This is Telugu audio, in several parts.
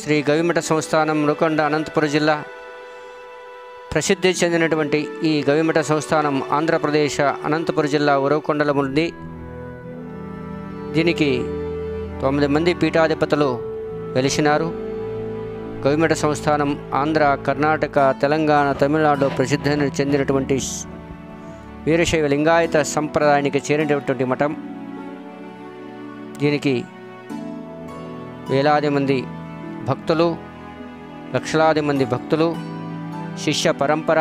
శ్రీ గవిమఠ సంస్థానం మునకొండ అనంతపురం జిల్లా ప్రసిద్ధి చెందినటువంటి ఈ గవిమఠ సంస్థానం ఆంధ్రప్రదేశ్ అనంతపురం జిల్లా ఉరవకొండలో ఉంది. దీనికి 9 మంది పీఠాధిపతులు వెలిసినారు. గవిమఠ సంస్థానం ఆంధ్ర, కర్ణాటక, తెలంగాణ, తమిళనాడులో ప్రసిద్ధి చెందినటువంటి వీరశైవ లింగాయత సంప్రదాయానికి చేరినటువంటి మఠం. దీనికి వేలాది మంది భక్తులు, లక్షలాది మంది భక్తులు, శిష్య పరంపర,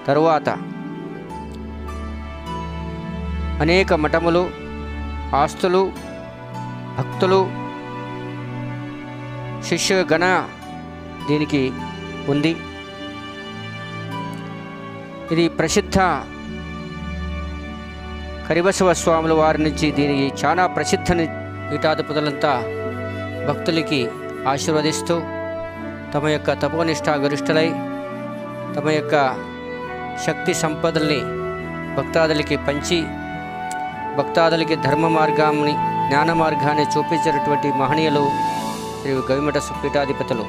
తరువాత అనేక మఠములు, ఆస్తులు, భక్తులు, శిష్యగణ దీనికి ఉంది. ఇది ప్రసిద్ధ కరిబసవ స్వాముల వారి నుంచి దీనికి చాలా ప్రసిద్ధని పీఠాధిపతులంతా భక్తులకి ఆశీర్వదిస్తూ తమ యొక్క తపోనిష్ఠా గరిష్ఠులై తమ యొక్క శక్తి సంపదల్ని భక్తాదులకి పంచి భక్తాదులకి ధర్మ మార్గాన్ని, జ్ఞాన మార్గాన్ని చూపించినటువంటి మహనీయులు శ్రీ గవిమఠ పీఠాధిపతులు.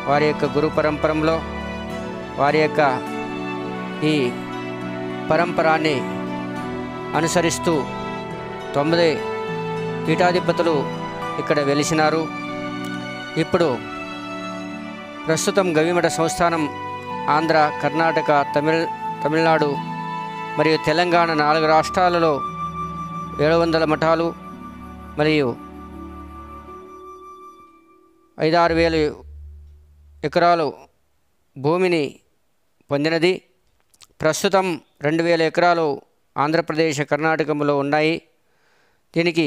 వారి యొక్క గురు పరంపరలో వారి యొక్క ఈ పరంపరాన్ని అనుసరిస్తూ 9 పీఠాధిపతులు ఇక్కడ వెలిసినారు. ఇప్పుడు ప్రస్తుతం గవిమఠ సంస్థానం ఆంధ్ర, కర్ణాటక, తమిళనాడు మరియు తెలంగాణ 4 రాష్ట్రాలలో 700 మఠాలు మరియు 5-6 వేల ఎకరాలు భూమిని పొందినది. ప్రస్తుతం 2000 ఎకరాలు ఆంధ్రప్రదేశ్, కర్ణాటకలో ఉన్నాయి. దీనికి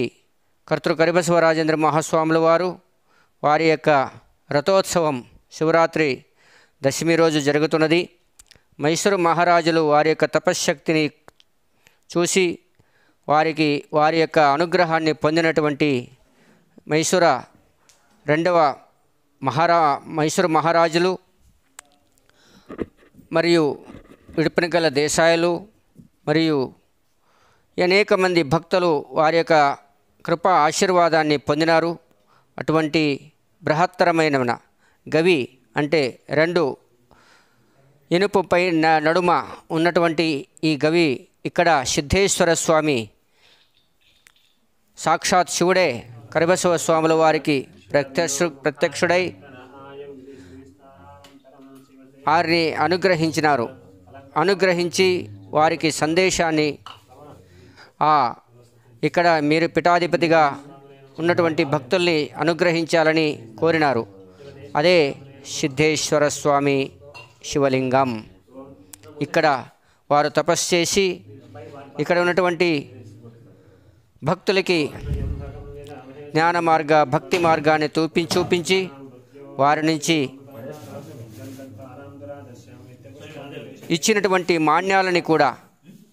కర్తృ కరిబసవ రాజేంద్ర మహాస్వాముల వారు వారి యొక్క రథోత్సవం శివరాత్రి దశమి రోజు జరుగుతున్నది. మైసూరు మహారాజులు వారి యొక్క తపశ్శక్తిని చూసి వారి యొక్క అనుగ్రహాన్ని పొందినటువంటి మైసూరు మహారాజులు మరియు విడుపనగల దేశాయులు మరియు అనేక మంది భక్తులు వారి యొక్క కృపా ఆశీర్వాదాన్ని పొందినారు. అటువంటి బృహత్తరమైన గవి అంటే 2 ఇనుపుపై నడుమ ఉన్నటువంటి ఈ గవి ఇక్కడ సిద్ధేశ్వర స్వామి సాక్షాత్ శివుడే కరిబసవ స్వాముల వారికి ప్రత్యక్షుడై వారిని అనుగ్రహించి వారికి సందేశాన్ని ఇక్కడ మీరు పీఠాధిపతిగా ఉన్నటువంటి భక్తుల్ని అనుగ్రహించాలని కోరినారు. అదే సిద్ధేశ్వర స్వామి శివలింగం. ఇక్కడ వారు తపస్సు చేసి ఇక్కడ ఉన్నటువంటి భక్తులకి జ్ఞాన మార్గ, భక్తి మార్గాన్ని చూపించి వారి నుంచి ఇచ్చినటువంటి మాన్యాలని కూడా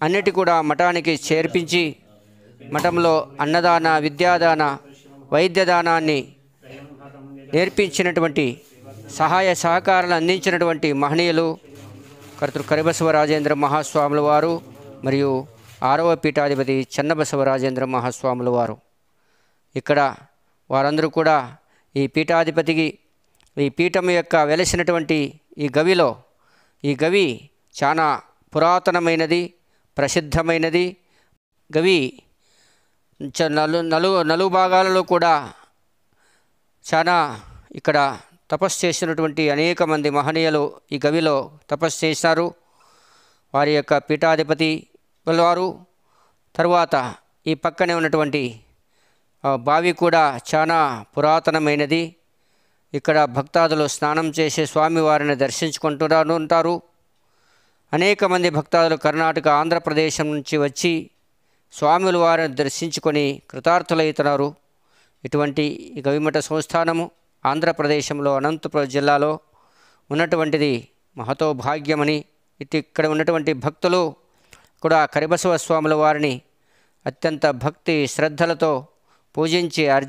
అన్నిటి కూడా మఠానికి చేర్పించి మఠంలో అన్నదాన, విద్యాదాన, వైద్యదానాన్ని నేర్పించినటువంటి సహాయ సహకారాలు అందించినటువంటి మహనీయులు కర్తృ కరిబసవ రాజేంద్ర మహాస్వాముల వారు మరియు 6వ పీఠాధిపతి చెన్నబసవ రాజేంద్ర మహాస్వాముల వారు. ఇక్కడ వారందరూ కూడా ఈ పీఠాధిపతికి ఈ పీఠం యొక్క వెలసినటువంటి ఈ గవి చాలా పురాతనమైనది, ప్రసిద్ధమైనది. గవి నలుగు భాగాలలో కూడా చాలా ఇక్కడ తపస్సు చేసినటువంటి అనేక మంది మహనీయులు ఈ గవిలో తపస్సు చేశారు. వారి యొక్క పీఠాధిపతి వారు తరువాత ఈ పక్కనే ఉన్నటువంటి బావి కూడా చాలా పురాతనమైనది. ఇక్కడ భక్తాదులు స్నానం చేసే స్వామివారిని ఉంటారు. అనేక మంది భక్తాదులు కర్ణాటక, ఆంధ్రప్రదేశం నుంచి వచ్చి స్వాముల వారిని దర్శించుకొని కృతార్థులవుతున్నారు. ఇటువంటి ఈ గవిమఠ సంస్థానము ఆంధ్రప్రదేశంలో అనంతపురం జిల్లాలో ఉన్నటువంటిది మహతో భాగ్యమని ఇక్కడ ఉన్నటువంటి భక్తులు కూడా కరిబసవ స్వాముల వారిని అత్యంత భక్తి శ్రద్ధలతో పూజించి